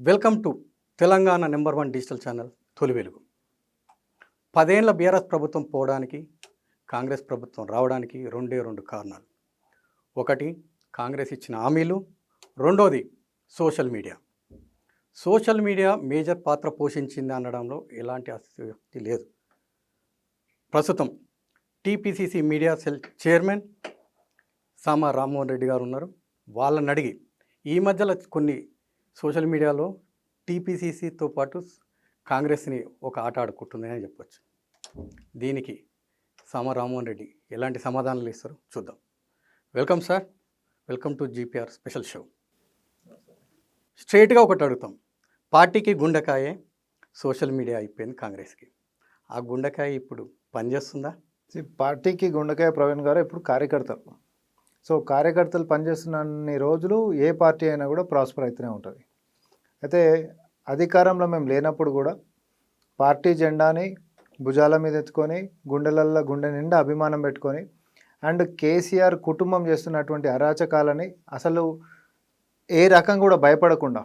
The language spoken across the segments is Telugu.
Welcome to Telangana number 1 digital channel తొలి వెలుగు. 10 ఏళ్ల బీఆర్ఎస్ ప్రభుత్వం పోవడానికి, కాంగ్రెస్ ప్రభుత్వం రావడానికి రెండు కారణాలు. ఒకటి కాంగ్రెస్ ఇచ్చిన హామీలు, రెండోది social media. Social media major పాత్ర పోషించింది అనడంలో ఎలాంటి అతిశయోక్తి లేదు. ప్రస్తుతం టీపీసీసీ మీడియా సెల్ చైర్మన్ సామా రామ్మోహన్ రెడ్డి గారు ఉన్నారు. వాళ్ళని అడిగి ఈ మధ్యలో కొన్ని సోషల్ మీడియాలో టీపీసీసీతో పాటు కాంగ్రెస్ని ఒక ఆట ఆడుకుంటుంది అని చెప్పొచ్చు. దీనికి సామా రామ్మోహన్ రెడ్డి ఎలాంటి సమాధానాలు ఇస్తారో చూద్దాం. Welcome sir, welcome to GPR special show. స్ట్రైట్గా ఒకటి అడుగుతాం. పార్టీకి గుండెకాయే సోషల్ మీడియా అయిపోయింది కాంగ్రెస్కి. ఆ గుండెకాయ ఇప్పుడు పనిచేస్తుందా? పార్టీకి గుండెకాయ ప్రవీణ్ గారు ఇప్పుడు కార్యకర్తలు. సో కార్యకర్తలు పనిచేస్తున్న రోజులు ఏ పార్టీ అయినా కూడా ప్రాస్పర్ అవుతూనే ఉంటుంది. అయితే అధికారంలో మేము లేనప్పుడు కూడా పార్టీ జెండాని భుజాల మీద ఎత్తుకొని గుండెలల్లో గుండె నిండా అభిమానం పెట్టుకొని అండ్ కేసీఆర్ కుటుంబం చేస్తున్నటువంటి అరాచకాలని అసలు ఏ రకం కూడా భయపడకుండా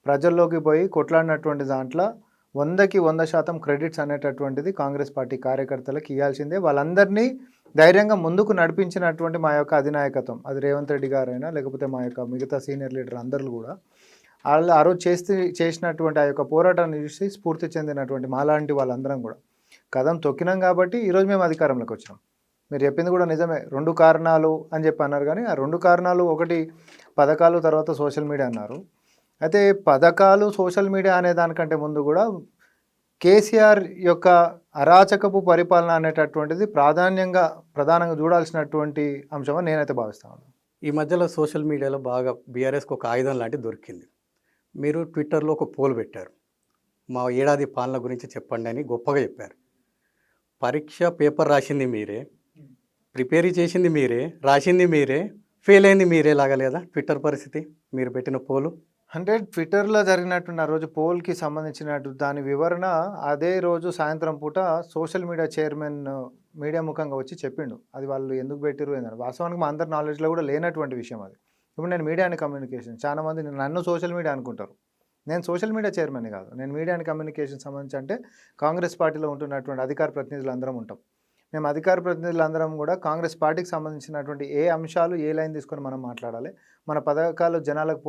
ప్రజల్లోకి పోయి కొట్లాడినటువంటి దాంట్లో 100కి 100% క్రెడిట్స్ అనేటటువంటిది కాంగ్రెస్ పార్టీ కార్యకర్తలకు ఇవ్వాల్సిందే. వాళ్ళందరినీ ధైర్యంగా ముందుకు నడిపించినటువంటి మా యొక్క అధినాయకత్వం, అది రేవంత్ రెడ్డి గారైనా లేకపోతే మా యొక్క మిగతా సీనియర్ లీడర్ అందరూ కూడా వాళ్ళు ఆ రోజు చేసినటువంటి ఆ యొక్క పోరాటాన్ని చూసి స్ఫూర్తి చెందినటువంటి మాలాంటి వాళ్ళందరం కూడా కదం తొక్కినాం కాబట్టి ఈరోజు మేము అధికారంలోకి వచ్చినాం. మీరు చెప్పింది కూడా నిజమే. 2 కారణాలు అని చెప్పి అన్నారు, కానీ ఆ 2 కారణాలు ఒకటి పథకాలు, తర్వాత సోషల్ మీడియా అన్నారు. అయితే పథకాలు సోషల్ మీడియా అనే దానికంటే ముందు కూడా కేసీఆర్ యొక్క అరాచకపు పరిపాలన అనేటటువంటిది ప్రధానంగా చూడాల్సినటువంటి అంశం అని నేనైతే భావిస్తాను. ఈ మధ్యలో సోషల్ మీడియాలో బాగా బీఆర్ఎస్కి ఒక ఆయుధం లాంటిది దొరికింది. మీరు ట్విట్టర్లో ఒక పోల్ పెట్టారు. మా ఏడాది పాలన గురించి చెప్పండి అని గొప్పగా చెప్పారు. పరీక్ష పేపర్ రాసింది మీరే, ప్రిపేర్ చేసింది మీరే, రాసింది మీరే, ఫెయిల్ అయింది మీరే లాగా లేదా ట్విట్టర్ పరిస్థితి? మీరు పెట్టిన పోలు అంటే ట్విట్టర్లో జరిగినటువంటి ఆ రోజు పోల్కి సంబంధించినట్టు దాని వివరణ అదే రోజు సాయంత్రం పూట సోషల్ మీడియా చైర్మన్ మీడియా ముఖంగా వచ్చి చెప్పిండు. అది వాళ్ళు ఎందుకు పెట్టిరు ఏందని వాస్తవానికి మా అందరి నాలెడ్జ్లో కూడా లేనటువంటి విషయం అది. ఇప్పుడు నేను మీడియా అండ్ కమ్యూనికేషన్, చాలా మంది నన్ను సోషల్ మీడియా అనుకుంటారు. నేను సోషల్ మీడియా చైర్మన్ కాదు, నేను మీడియా అండ్ కమ్యూనికేషన్ సంబంధించి అంటే కాంగ్రెస్ పార్టీలో ఉంటున్నటువంటి అధికార ప్రతినిధులు అందరం ఉంటాం. మేము అధికార ప్రతినిధులందరం కూడా కాంగ్రెస్ పార్టీకి సంబంధించినటువంటి ఏ అంశాలు ఏ లైన్ తీసుకొని మనం మాట్లాడాలి, మన పథకాలు జనాలకు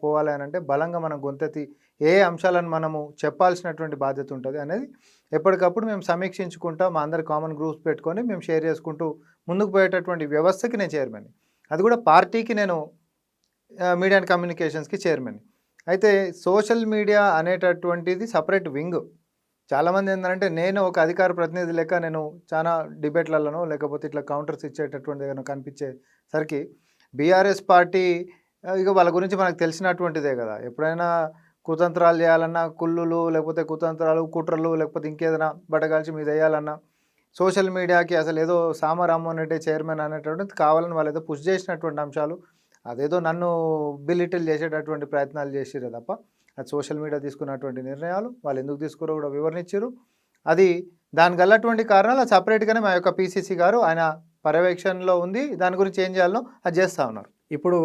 పోవాలి అని అంటే బలంగా మనం గొంతెత్తి ఏ అంశాలను మనము చెప్పాల్సినటువంటి బాధ్యత ఉంటుంది అనేది ఎప్పటికప్పుడు మేము సమీక్షించుకుంటా మా అందరి కామన్ గ్రూప్స్ పెట్టుకొని మేము షేర్ చేసుకుంటూ ముందుకు పోయేటటువంటి వ్యవస్థకి నేను చైర్మన్. అది కూడా పార్టీకి నేను మీడియా అండ్ కమ్యూనికేషన్స్కి చైర్మన్. అయితే సోషల్ మీడియా అనేటటువంటిది సపరేట్ వింగ్. చాలామంది ఏంటంటే నేను ఒక అధికార ప్రతినిధి లెక్క నేను చాలా డిబేట్లలోనో లేకపోతే ఇట్లా కౌంటర్స్ ఇచ్చేటటువంటి దగ్గర కనిపించేసరికి బీఆర్ఎస్ పార్టీ ఇక వాళ్ళ గురించి మనకు తెలిసినటువంటిదే కదా. ఎప్పుడైనా కుతంత్రాలు చేయాలన్నా, కుళ్ళులు లేకపోతే కుతంత్రాలు కుట్రలు లేకపోతే ఇంకేదైనా బట్టగాల్చి మీద వేయాలన్నా సోషల్ మీడియాకి అసలు ఏదో సామా రామ్మోహన్ రెడ్డి చైర్మన్ అనేటువంటిది కావాలని వాళ్ళు ఏదో పుష్ చేసినటువంటి అంశాలు, అదేదో నన్ను బిలిటిల్ చేసేటటువంటి ప్రయత్నాలు చేసిరే తప్ప అది సోషల్ మీడియా తీసుకున్నటువంటి నిర్ణయాలు వాళ్ళు ఎందుకు తీసుకురో కూడా వివరించారు. అది దానికి గలటువంటి కారణాలు సపరేట్గానే మా యొక్క పీసీసీ గారు ఆయన పర్యవేక్షణలో ఉంది. దాని గురించి ఏం చేయాలనో అది చేస్తూ ఉన్నారు. ఇప్పుడు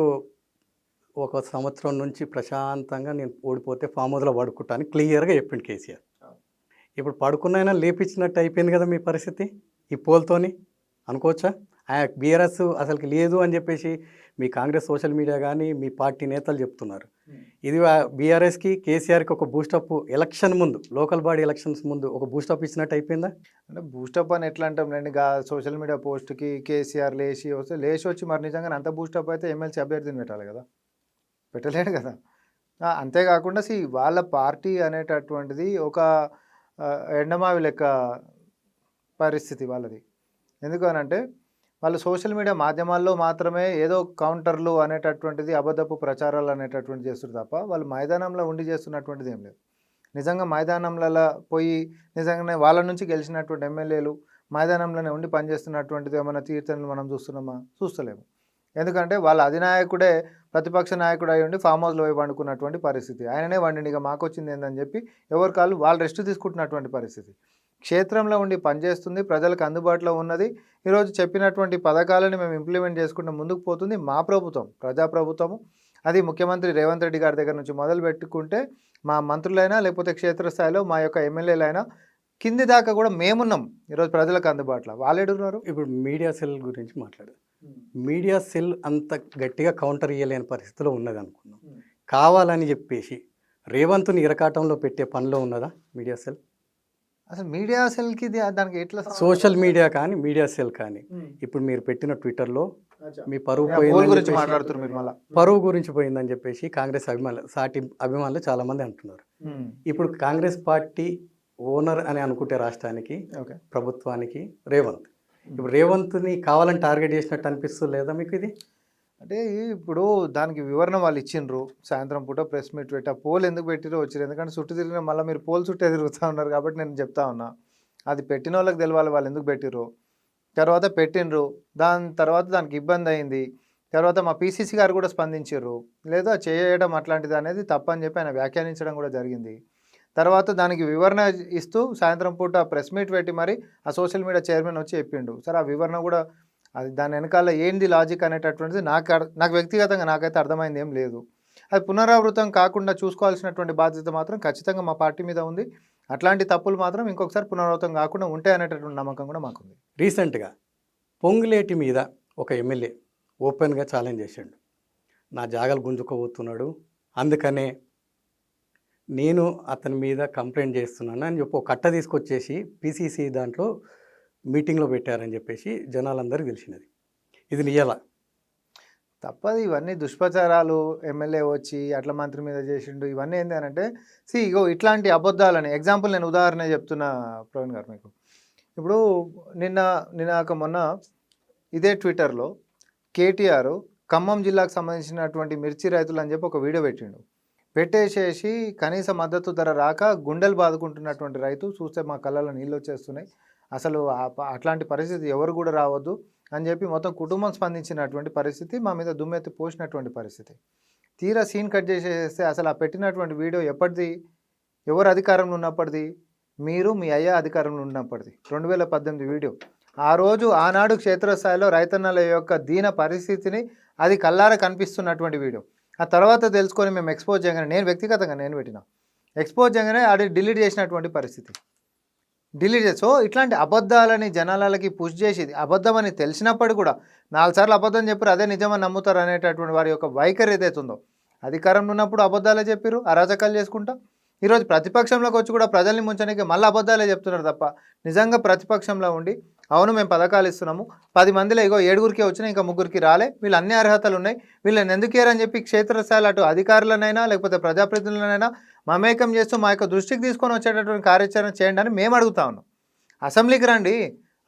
1 సంవత్సరం నుంచి ప్రశాంతంగా నేను ఓడిపోతే ఫామ్ హౌస్లో పడుకుంటాను క్లియర్గా చెప్పిండు కేసీఆర్. ఇప్పుడు పడుకున్నైనా లేపించినట్టు అయిపోయింది కదా మీ పరిస్థితి ఈ పోల్తోని అనుకోవచ్చా? బీఆర్ఎస్ అసలుకి లేదు అని చెప్పేసి మీ కాంగ్రెస్ సోషల్ మీడియా కానీ మీ పార్టీ నేతలు చెప్తున్నారు. ఇది బీఆర్ఎస్కి కేసీఆర్కి ఒక బూస్టప్ ఎలక్షన్ ముందు, లోకల్ బాడీ ఎలక్షన్స్ ముందు ఒక బూస్టప్ ఇచ్చినట్టు అయిపోయిందా? అంటే బూస్టప్ అని ఎట్లా అంటాం లేండి. సోషల్ మీడియా పోస్ట్కి కేసీఆర్ లేచి వచ్చి మరి నిజంగా అంత బూస్టప్ అయితే ఎమ్మెల్సీ అభ్యర్థిని పెట్టాలి కదా, పెట్టలేడు కదా. అంతేకాకుండా వాళ్ళ పార్టీ అనేటటువంటిది ఒక ఎండమావి లెక్క పరిస్థితి వాళ్ళది. ఎందుకు అని అంటే వాళ్ళు సోషల్ మీడియా మాధ్యమాల్లో మాత్రమే ఏదో కౌంటర్లు అనేటటువంటిది అబద్ధపు ప్రచారాలు అనేటటువంటి చేస్తారు తప్ప వాళ్ళు మైదానంలో ఉండి చేస్తున్నటువంటిది ఏం లేదు. నిజంగా మైదానంలో పోయి నిజంగానే వాళ్ళ నుంచి గెలిచినటువంటి ఎమ్మెల్యేలు మైదానంలోనే ఉండి పనిచేస్తున్నటువంటిది ఏమైనా తీర్థనలు మనం చూస్తలేము. ఎందుకంటే వాళ్ళ అధినాయకుడే ప్రతిపక్ష నాయకుడు అయి ఉండి ఫామ్ హౌస్లో పోయి వండుకున్నటువంటి పరిస్థితి. ఆయననే వండిని ఇక మాకు వచ్చింది ఏందని చెప్పి ఎవరి కాళ్ళు వాళ్ళు రెస్ట్ తీసుకుంటున్నటువంటి పరిస్థితి. క్షేత్రంలో ఉండి పనిచేస్తుంది, ప్రజలకు అందుబాటులో ఉన్నది. ఈరోజు చెప్పినటువంటి పథకాలను మేము ఇంప్లిమెంట్ చేసుకుంటూ ముందుకు పోతుంది మా ప్రభుత్వం, ప్రజాప్రభుత్వము. అది ముఖ్యమంత్రి రేవంత్ రెడ్డి గారి దగ్గర నుంచి మొదలు పెట్టుకుంటే మా మంత్రులైనా లేకపోతే క్షేత్రస్థాయిలో మా యొక్క ఎమ్మెల్యేలైనా కింది దాకా కూడా మేమున్నాం ఈరోజు ప్రజలకు అందుబాటులో. వాళ్ళు ఎడున్నారు. ఇప్పుడు మీడియా సెల్ గురించి మాట్లాడు. మీడియా సెల్ అంత గట్టిగా కౌంటర్ ఇయ్యలేని పరిస్థితిలో ఉన్నది అనుకున్నాం. కావాలని చెప్పేసి రేవంత్ని ఇరకాటంలో పెట్టే పనిలో ఉన్నదా మీడియా సెల్? అసలు మీడియా సెల్కి దానికి ఎట్లా సోషల్ మీడియా కానీ మీడియా సెల్ కానీ ఇప్పుడు మీరు పెట్టిన ట్విట్టర్లో మీ పరువు పోల్ గురించి పోయిందని మాట్లాడుతున్నారు మీరు మళ్ళీ. పరువు గురించి పోయిందని చెప్పేసి కాంగ్రెస్ సాటి అభిమానులు చాలా మంది అంటున్నారు. ఇప్పుడు కాంగ్రెస్ పార్టీ ఓనర్ అని అనుకుంటే రాష్ట్రానికి ఓకే, ప్రభుత్వానికి రేవంత్. ఇప్పుడు రేవంత్ని కావాలని టార్గెట్ చేసినట్టు అనిపిస్తుంది లేదా మీకు ఇది? అంటే ఇప్పుడు దానికి వివరణ వాళ్ళు ఇచ్చిండ్రు. సాయంత్రం పూట ప్రెస్ మీట్ పెట్టి ఆ పోల్ ఎందుకు పెట్టిరో వచ్చారు. ఎందుకంటే చుట్టూ తిరిగిన మళ్ళీ మీరు పోల్ చుట్టే తిరుగుతూ ఉన్నారు కాబట్టి నేను చెప్తా ఉన్నా. అది పెట్టిన వాళ్ళకి తెలవాలి వాళ్ళు ఎందుకు పెట్టిర్రు. తర్వాత పెట్టిండ్రు, దాని తర్వాత దానికి ఇబ్బంది అయింది. తర్వాత మా పీసీసీ గారు కూడా స్పందించారు, లేదా చేయడం అట్లాంటిది అనేది తప్పని చెప్పి ఆయన వ్యాఖ్యానించడం కూడా జరిగింది. తర్వాత దానికి వివరణ ఇస్తూ సాయంత్రం పూట ప్రెస్ మీట్ పెట్టి మరి ఆ సోషల్ మీడియా చైర్మన్ వచ్చి చెప్పిండు. సరే ఆ వివరణ కూడా అది దాని వెనకాల ఏంది లాజిక్ అనేటటువంటిది నాకు వ్యక్తిగతంగా నాకైతే అర్థమైంది ఏం లేదు. అది పునరావృతం కాకుండా చూసుకోవాల్సినటువంటి బాధ్యత మాత్రం ఖచ్చితంగా మా పార్టీ మీద ఉంది. అట్లాంటి తప్పులు మాత్రం ఇంకొకసారి పునరావృతం కాకుండా ఉంటాయి అనేటటువంటి నమ్మకం కూడా మాకుంది. రీసెంట్గా పొంగులేటి మీద ఒక ఎమ్మెల్యే ఓపెన్గా ఛాలెంజ్ చేశాడు. నా జాగాలు గుంజుకోబోతున్నాడు, అందుకనే నేను అతని మీద కంప్లైంట్ చేస్తున్నాను అని చెప్పి ఒక కట్ట తీసుకొచ్చేసి పీసీసీ దాంట్లో మీటింగ్లో పెట్టారని చెప్పేసి జనాలందరికీ తెలిసినది. ఇది నిజాలా? తప్పదు, ఇవన్నీ దుష్ప్రచారాలు. ఎమ్మెల్యే వచ్చి అట్లా మంత్రి మీద చేసిండు, ఇవన్నీ ఏంటి అని అంటే ఇగో ఇట్లాంటి అబద్ధాలని ఎగ్జాంపుల్ నేను ఉదాహరణ చెప్తున్నా ప్రవీణ్ గారు మీకు. ఇప్పుడు మొన్న ఇదే ట్విట్టర్లో కేటీఆర్ ఖమ్మం జిల్లాకు సంబంధించినటువంటి మిర్చి రైతులు అని చెప్పి ఒక వీడియో పెట్టిండు. పెట్టేసేసి కనీస మద్దతు ధర రాక గుండెలు బాదుకుంటున్నటువంటి రైతు చూస్తే మా కళ్ళలో నీళ్ళు వచ్చేస్తున్నాయి, అసలు అట్లాంటి పరిస్థితి ఎవరు కూడా రావద్దు అని చెప్పి మొత్తం కుటుంబం స్పందించినటువంటి పరిస్థితి, మా మీద దుమ్మెత్తి పోసినటువంటి పరిస్థితి. తీరా సీన్ కట్ చేసేస్తే అసలు ఆ పెట్టినటువంటి వీడియో ఎప్పటిది, ఎవరు అధికారంలో ఉన్నప్పటిది, మీరు మీ అయ్యా అధికారంలో ఉన్నప్పటిది 2018 వీడియో. ఆ రోజు ఆనాడు క్షేత్రస్థాయిలో రైతన్నల యొక్క దీన పరిస్థితిని అది కల్లారా కనిపిస్తున్నటువంటి వీడియో. ఆ తర్వాత తెలుసుకొని మేము ఎక్స్పోజ్ చేయగానే, నేను వ్యక్తిగతంగా పెట్టిన ఎక్స్పోజ్ చేయగానే అది డిలీట్ చేసినటువంటి పరిస్థితి. సో ఇట్లాంటి అబద్ధాలని జనాలకి పుష్ చేసేది, అబద్ధం అని తెలిసినప్పుడు కూడా 4 సార్లు అబద్ధం చెప్పారు, అదే నిజమని నమ్ముతారు అనేటటువంటి వారి యొక్క వైఖరి ఏదైతే ఉందో, అధికారంలో ఉన్నప్పుడు అబద్ధాలే చెప్పారు, అరాచకాలు చేసుకుంటా. ఈరోజు ప్రతిపక్షంలోకి వచ్చి కూడా ప్రజల్ని ముంచడానికి మళ్ళీ అబద్ధాలే చెప్తున్నారు తప్ప నిజంగా ప్రతిపక్షంలో ఉండి అవును మేము పథకాలు ఇస్తున్నాము, 10 మందిలో ఇగో 7గురికి వచ్చినా ఇంకా 3గురికి రాలే, వీళ్ళు అన్ని అర్హతలు ఉన్నాయి, వీళ్ళని ఎందుకు ఏరని చెప్పి క్షేత్రస్థాయిలో అటు అధికారులనైనా లేకపోతే ప్రజాప్రతినిధులనైనా మమేకం చేస్తూ మా యొక్క దృష్టికి తీసుకొని వచ్చేటటువంటి కార్యాచరణ చేయండి అని మేము అడుగుతా ఉన్నాం. అసెంబ్లీకి రండి,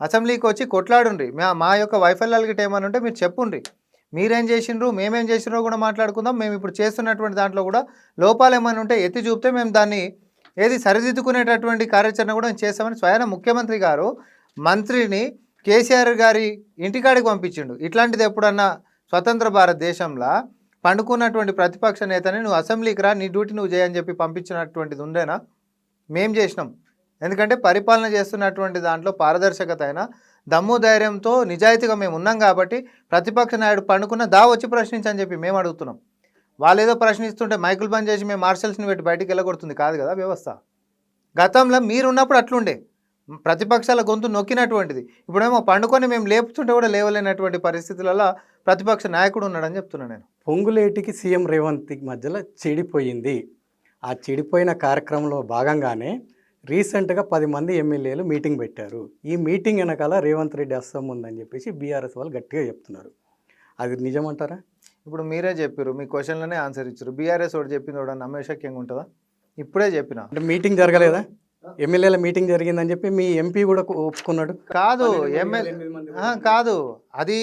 అసెంబ్లీకి వచ్చి కొట్లాడుండ్రి, మా యొక్క వైఫల్యాలకి ఏమని ఉంటే మీరు చెప్పుండ్రి, మీరేం చేసిండ్రు మేమేం చేసిండ్రో కూడా మాట్లాడుకుందాం. మేము ఇప్పుడు చేస్తున్నటువంటి దాంట్లో కూడా లోపాలు ఏమైనా ఉంటే ఎత్తి చూపితే మేము దాన్ని సరిదిద్దుకునేటటువంటి కార్యాచరణ కూడా చేస్తామని స్వయాన ముఖ్యమంత్రి గారు మంత్రిని కేసీఆర్ గారి ఇంటికాడికి పంపించిండు. ఇట్లాంటిది ఎప్పుడన్నా స్వతంత్ర భారతదేశంలో పండుకున్నటువంటి ప్రతిపక్ష నేతని నువ్వు అసెంబ్లీకి రా, నీ డ్యూటీ నువ్వు చేయని చెప్పి పంపించినటువంటిది ఉండేనా? మేం చేసినాం. ఎందుకంటే పరిపాలన చేస్తున్నటువంటి దాంట్లో పారదర్శకత అయినా దమ్ము ధైర్యంతో నిజాయితీగా మేము ఉన్నాం కాబట్టి ప్రతిపక్ష నాయుడు పండుకున్న వచ్చి ప్రశ్నించని చెప్పి మేము అడుగుతున్నాం. వాళ్ళు ఏదో ప్రశ్నిస్తుంటే మైకులు బంద్ చేసి మేము మార్షల్స్ని పెట్టి బయటికి వెళ్ళగొడుతుంది కాదు కదా వ్యవస్థ. గతంలో మీరున్నప్పుడు అట్లుండే, ప్రతిపక్షాల గొంతు నొక్కినటువంటిది. ఇప్పుడేమో పండుకొని మేము లేపుతుంటే కూడా లేవలేనటువంటి పరిస్థితులలో ప్రతిపక్ష నాయకుడు ఉన్నాడని చెప్తున్నాను నేను. పొంగులేటికి సీఎం రేవంత్ మధ్యలో చెడిపోయింది. ఆ చెడిపోయిన కార్యక్రమంలో భాగంగానే రీసెంట్గా 10 మంది ఎమ్మెల్యేలు మీటింగ్ పెట్టారు. ఈ మీటింగ్ వెనకాల రేవంత్ రెడ్డి అస్సం ఉందని చెప్పేసి బీఆర్ఎస్ వాళ్ళు గట్టిగా చెప్తున్నారు. అది నిజమంటారా? ఇప్పుడు మీరే చెప్పారు, మీ క్వశ్చన్లోనే ఆన్సర్ ఇచ్చారు. బీఆర్ఎస్ వాడు చెప్పింది వాడు నమ్మేశక్యంగా ఉంటుందా? ఇప్పుడే చెప్పిన అంటే మీటింగ్ జరగలేదా? ఎమ్మెల్యేల మీటింగ్ జరిగిందని చెప్పి మీ ఎంపీ కూడా ఒప్పుకున్నాడు. కాదు అది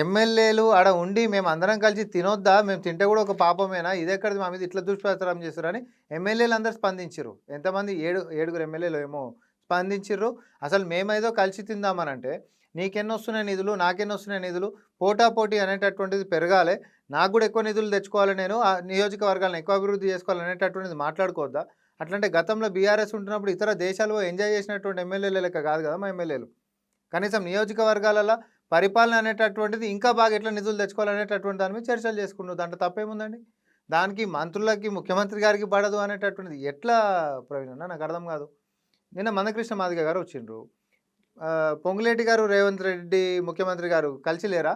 ఎమ్మెల్యేలు ఆడ ఉండి మేము అందరం కలిసి తినొద్దా, మేము తింటే కూడా ఒక పాపమేనా, ఇదెక్కడిది మా మీద ఇట్లా దుష్ప్రచారం చేస్తారని ఎమ్మెల్యేలు అందరూ స్పందించారు. ఎంతమంది 7 ఎమ్మెల్యేలు ఏమో స్పందించారు. అసలు మేమేదో కలిసి తిందామనంటే నీకెన్ని వస్తున్నాయి నిధులు, నాకెన్ని వస్తున్నాయి నిధులు, పోటాపోటీ అనేటటువంటిది పెరగాలి, నాకు కూడా ఎక్కువ నిధులు తెచ్చుకోవాలి, నేను ఆ నియోజకవర్గాలను ఎక్కువ అభివృద్ధి చేసుకోవాలి అనేటటువంటిది మాట్లాడుకోవద్దా? అట్లంటే గతంలో బీఆర్ఎస్ ఉంటున్నప్పుడు ఇతర దేశాల్లో ఎంజాయ్ చేసినటువంటి ఎమ్మెల్యేల లెక్క కాదు కదా మా ఎమ్మెల్యేలు. కనీసం నియోజకవర్గాలలో పరిపాలన అనేటటువంటిది ఇంకా బాగా ఎట్లా నిధులు తెచ్చుకోవాలనేటటువంటి దాని మీద చర్చలు చేసుకున్నాం. దాంట్లో తప్పేముందండి? దానికి మంత్రులకి ముఖ్యమంత్రి గారికి పడదు అనేటటువంటిది ఎట్లా ప్రవీణ్ అన్న నాకు అర్థం కాదు. నిన్న మందకృష్ణ మాదిగ గారు వచ్చిండ్రు. పొంగులేటి గారు, రేవంత్ రెడ్డి ముఖ్యమంత్రి గారు కలిసి లేరా?